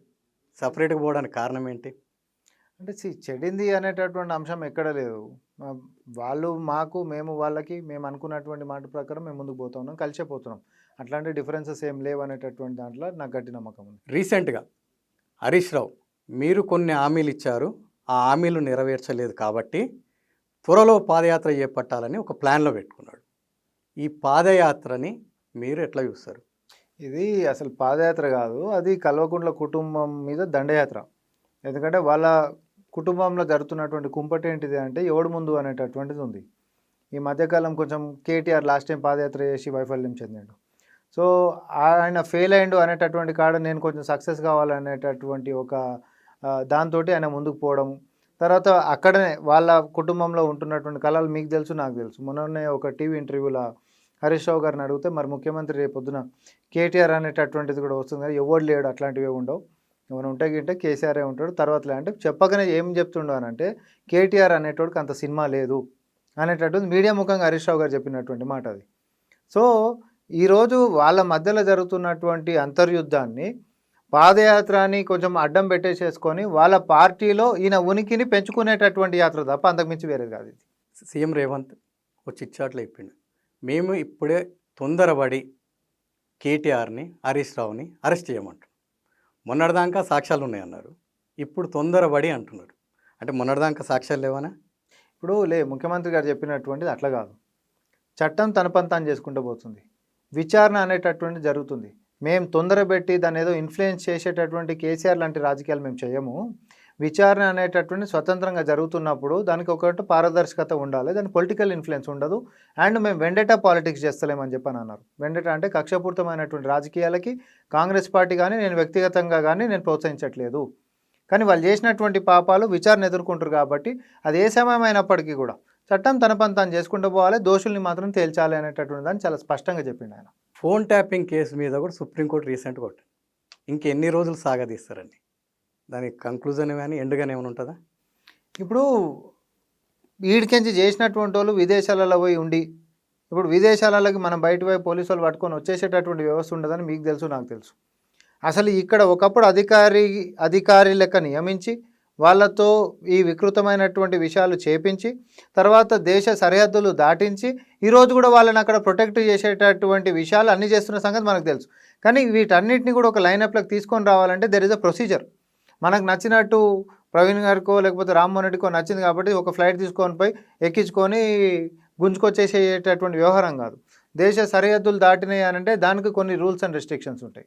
సపరేట్గా పోవడానికి కారణం ఏంటి? అంటే చెడింది అనేటటువంటి అంశం ఎక్కడ లేదు. వాళ్ళు మాకు, మేము వాళ్ళకి, మేము అనుకున్నటువంటి మాట ప్రకారం మేము ముందుకు పోతా ఉన్నాం, కలిసే పోతున్నాం. అట్లాంటి డిఫరెన్సెస్ ఏం లేవు అనేటటువంటి దాంట్లో నాకు గట్టి నమ్మకం ఉంది. రీసెంట్గా హరీష్ రావు మీరు కొన్ని హామీలు ఇచ్చారు, ఆ హామీలు నెరవేర్చలేదు కాబట్టి త్వరలో పాదయాత్ర చేపట్టాలని ఒక ప్లాన్లో పెట్టుకున్నాడు. ఈ పాదయాత్రని మీరు ఎట్లా చూస్తారు? ఇది అసలు పాదయాత్ర కాదు, అది కల్వకుంట్ల కుటుంబం మీద దండయాత్ర. ఎందుకంటే వాళ్ళ కుటుంబంలో జరుగుతున్నటువంటి కుంపటి ఏంటిది అంటే ఎవడు ముందు అనేటటువంటిది ఉంది. ఈ మధ్యకాలం కొంచెం కేటీఆర్ లాస్ట్ టైం పాదయాత్ర చేసి వైఫల్యం చెందాడు. సో ఆయన ఫెయిల్ అయ్యిండు అనేటటువంటి కాడ నేను కొంచెం సక్సెస్ కావాలనేటటువంటి ఒక దాంతో ఆయన ముందుకు పోవడం. తర్వాత అక్కడనే వాళ్ళ కుటుంబంలో ఉంటున్నటువంటి కళలు మీకు తెలుసు, నాకు తెలుసు. మొన్ననే ఒక టీవీ ఇంటర్వ్యూలో హరీష్ రావు గారిని అడిగితే మరి ముఖ్యమంత్రి రేపు పొద్దున కేటీఆర్ అనేటటువంటిది కూడా వస్తుంది కదా, ఎవడు లేడు, అట్లాంటివి ఉండవు, ఏమైనా ఉంటే గింటే కేసీఆరే ఉంటాడు తర్వాతలే అంటే చెప్పగానే ఏం చెప్తుండో అని అంటే కేటీఆర్ అనేటోడికి అంత సినిమా లేదు అనేటటువంటి మీడియా ముఖంగా హరీష్ రావు గారు చెప్పినటువంటి మాట అది. సో ఈరోజు వాళ్ళ మధ్యలో జరుగుతున్నటువంటి అంతర్యుద్ధాన్ని పాదయాత్రని కొంచెం అడ్డం పెట్టేసేసుకొని వాళ్ళ పార్టీలో ఈయన ఉనికిని పెంచుకునేటటువంటి యాత్ర తప్ప అంతకుమించి వేరేది కాదు ఇది. సీఎం రేవంత్ వచ్చి ఇచ్చాట్లు చెప్పిండు, మేము ఇప్పుడే తొందరపడి కేటీఆర్ని హరీష్ రావుని అరెస్ట్ చేయమంటారు. మొన్నటిదాకా సాక్ష్యాలు ఉన్నాయన్నారు, ఇప్పుడు తొందరపడి అంటున్నారు. అంటే మొన్నటిదాకా సాక్ష్యాలు లేవనా? ఇప్పుడు ముఖ్యమంత్రి గారు చెప్పినటువంటిది అట్లా కాదు. చట్టం తన పని తాను చేసుకుంటూ పోతుంది, విచారణ అనేటటువంటిది జరుగుతుంది. మేము తొందరపెట్టి దాన్ని ఏదో ఇన్ఫ్లుయెన్స్ చేసేటటువంటి కేసీఆర్ లాంటి రాజకీయాలు మేము చేయము. విచారణ అనేటటువంటి స్వతంత్రంగా జరుగుతున్నప్పుడు దానికి ఒకటి పారదర్శకత ఉండాలి, దాని పొలిటికల్ ఇన్ఫ్లుయెన్స్ ఉండదు. అండ్ మేము వెండేటా పాలిటిక్స్ చేస్తలేమని చెప్పని అన్నారు. వెండేటా అంటే కక్షపూరితమైనటువంటి రాజకీయాలకి కాంగ్రెస్ పార్టీ కానీ నేను వ్యక్తిగతంగా కానీ నేను ప్రోత్సహించట్లేదు. కానీ వాళ్ళు చేసినటువంటి పాపాలు విచారణ ఎదుర్కొంటారు కాబట్టి అది ఏ సమయం అయినప్పటికీ కూడా చట్టం తన పని తాను చేసుకుంటూ పోవాలి, దోషుల్ని మాత్రం తేల్చాలి అనేటటువంటి దాన్ని చాలా స్పష్టంగా చెప్పిండు ఆయన. ఫోన్ ట్యాపింగ్ కేసు మీద కూడా సుప్రీంకోర్టు రీసెంట్గా కొట్టింది. ఇంకెన్ని రోజులు సాగదీస్తారండి? దానికి కంక్లూజన్ కానీ ఎండుగానే ఏమైనా ఉంటుందా? ఇప్పుడు వీడికించి చేసినటువంటి వాళ్ళు విదేశాలలో పోయి ఉండి ఇప్పుడు విదేశాలలోకి మనం బయట పోయి పోలీసు వాళ్ళు పట్టుకొని వచ్చేసేటటువంటి వ్యవస్థ ఉండదని మీకు తెలుసు, నాకు తెలుసు. అసలు ఇక్కడ ఒకప్పుడు అధికారి లెక్క నియమించి వాళ్ళతో ఈ వికృతమైనటువంటి విషయాలు చేపించి తర్వాత దేశ సరిహద్దులు దాటించి ఈరోజు కూడా వాళ్ళని అక్కడ ప్రొటెక్ట్ చేసేటటువంటి విషయాలు అన్నీ చేస్తున్న సంగతి మనకు తెలుసు. కానీ వీటన్నిటిని కూడా ఒక లైనప్లోకి తీసుకొని రావాలంటే దెర్ ఇస్ అ ప్రొసీజర్. మనకు నచ్చినట్టు ప్రవీణ్ గారికో లేకపోతే రామ్మోహన్ రెడ్డికో నచ్చింది కాబట్టి ఒక ఫ్లైట్ తీసుకొని పోయి ఎక్కించుకొని గుంజుకొచ్చేసేటటువంటి వ్యవహారం కాదు. దేశ సరిహద్దులు దాటినాయి అని అంటే దానికి కొన్ని రూల్స్ అండ్ రెస్ట్రిక్షన్స్ ఉంటాయి.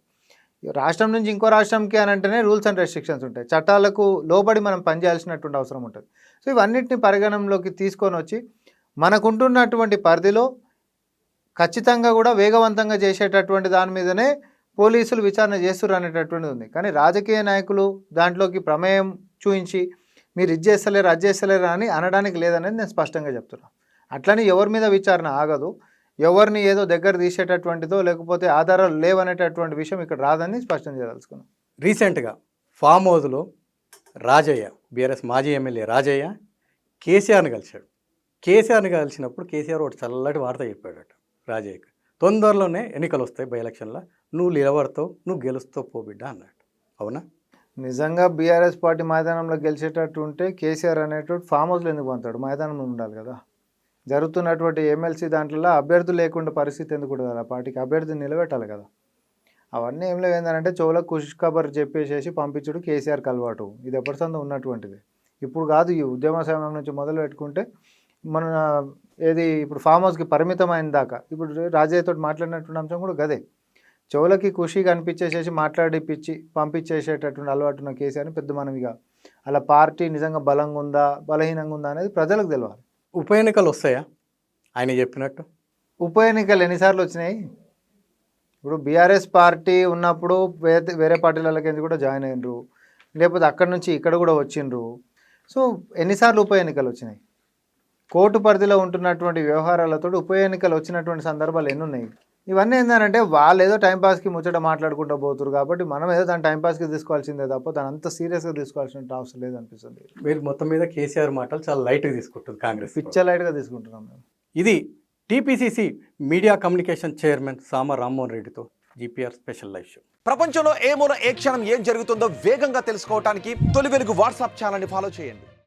రాష్ట్రం నుంచి ఇంకో రాష్ట్రంకి అని అంటేనే రూల్స్ అండ్ రెస్ట్రిక్షన్స్ ఉంటాయి, చట్టాలకు లోబడి మనం పనిచేయాల్సినటువంటి అవసరం ఉంటుంది. సో ఇవన్నిటిని పరిగణనలోకి తీసుకొని వచ్చి మనకుంటున్నటువంటి పరిధిలో ఖచ్చితంగా కూడా వేగవంతంగా చేసేటటువంటి దాని మీదనే పోలీసులు విచారణ చేస్తున్నారు అనేటటువంటిది ఉంది. కానీ రాజకీయ నాయకులు దాంట్లోకి ప్రమేయం చూపించి మీరు ఇది చేస్తలేరు అది చేస్తలేరు అని అనడానికి లేదనేది నేను స్పష్టంగా చెప్తున్నాను. అట్లని ఎవరి మీద విచారణ ఆగదు, ఎవరిని ఏదో దగ్గర తీసేటటువంటిదో లేకపోతే ఆధారాలు లేవనేటటువంటి విషయం ఇక్కడ రాదని స్పష్టం చేయదలుచుకున్నాం. రీసెంట్గా ఫామ్ హౌస్లో రాజయ్య, బీఆర్ఎస్ మాజీ ఎమ్మెల్యే రాజయ్య కేసీఆర్ని కలిశాడు. కేసీఆర్ని కలిసినప్పుడు కేసీఆర్ ఒకటి చల్లటి వార్త చెప్పాడట రాజయ్యకి, తొందరలోనే ఎన్నికలు వస్తాయి బై ఎలక్షన్లో, నువ్వు నిలబడతావు, నువ్వు గెలుస్తావు పో బిడ్డ అన్నాడు. అవునా? నిజంగా బీఆర్ఎస్ పార్టీ మైదానంలో గెలిచేటట్టు ఉంటే కేసీఆర్ అనేటువంటి ఫామ్ హౌస్లో ఎందుకు పంతాడు? మైదానంలో ఉండాలి కదా. జరుగుతున్నటువంటి ఎమ్మెల్సీ దాంట్లో అభ్యర్థులు లేకుండా పరిస్థితి ఎందుకు ఉంటుంది? ఆ పార్టీకి అభ్యర్థిని నిలబెట్టాలి కదా. అవన్నీ ఏం లేవు. ఏంటంటే చెవులకు ఖుష్ ఖబర్ చెప్పేసేసి పంపించుడు కేసీఆర్కి అలవాటు. ఇది ఎప్పటి సందో ఉన్నటువంటిది, ఇప్పుడు కాదు. ఈ ఉద్యమ సమయం నుంచి మొదలు పెట్టుకుంటే మన ఏది ఇప్పుడు ఫామ్ హౌస్కి పరిమితమైన దాకా ఇప్పుడు రాజయ్యతో మాట్లాడినటువంటి అంశం కూడా గదే. చెవులకి ఖుషిగా అనిపించేసేసి మాట్లాడిపించి పంపించేసేటటువంటి అలవాటు ఉన్న కేసీఆర్ని పెద్ద మనవిగా అలా పార్టీ నిజంగా బలంగా ఉందా బలహీనంగా ఉందా అనేది ప్రజలకు తెలియాలి. ఉప ఎన్నికలు వస్తాయా ఆయన చెప్పినట్టు? ఉప ఎన్నికలు ఎన్నిసార్లు వచ్చినాయి? ఇప్పుడు బీఆర్ఎస్ పార్టీ ఉన్నప్పుడు వేరే పార్టీలకి కూడా జాయిన్ అయినరు, లేకపోతే అక్కడి నుంచి ఇక్కడ కూడా వచ్చిండ్రు. సో ఎన్నిసార్లు ఉప ఎన్నికలు వచ్చినాయి? కోర్టు పరిధిలో ఉంటున్నటువంటి వ్యవహారాలతో ఉప ఎన్నికలు వచ్చినటువంటి సందర్భాలు ఎన్ని ఉన్నాయి? ఇవన్నీ ఏంటంటే వాళ్ళు ఏదో టైంపాస్కి ముచ్చట మాట్లాడుకుంటూ పోతున్నారు కాబట్టి మనం ఏదో దాని టైంపాస్కి తీసుకోవాల్సిందే తప్ప దాని అంత సీరియస్గా తీసుకోవాల్సిన అవసరం లేదు అనిపిస్తుంది. మీరు మొత్తం మీద కేసీఆర్ మాటలు చాలా లైట్గా తీసుకుంటుంది కాంగ్రెస్, పిచ్చ లైట్గా తీసుకుంటున్నాం మేము. ఇది టీపీసీసీ మీడియా కమ్యూనికేషన్ చైర్మన్ సామ రామ్మోహన్ రెడ్డితో జీపీఆర్ స్పెషల్ లైవ్ షో. ప్రపంచంలో ఏ మూల ఏ క్షణం ఏం జరుగుతుందో వేగంగా తెలుసుకోవడానికి తొలి వెలుగు వాట్సాప్ ఛానల్ని ఫాలో చేయండి.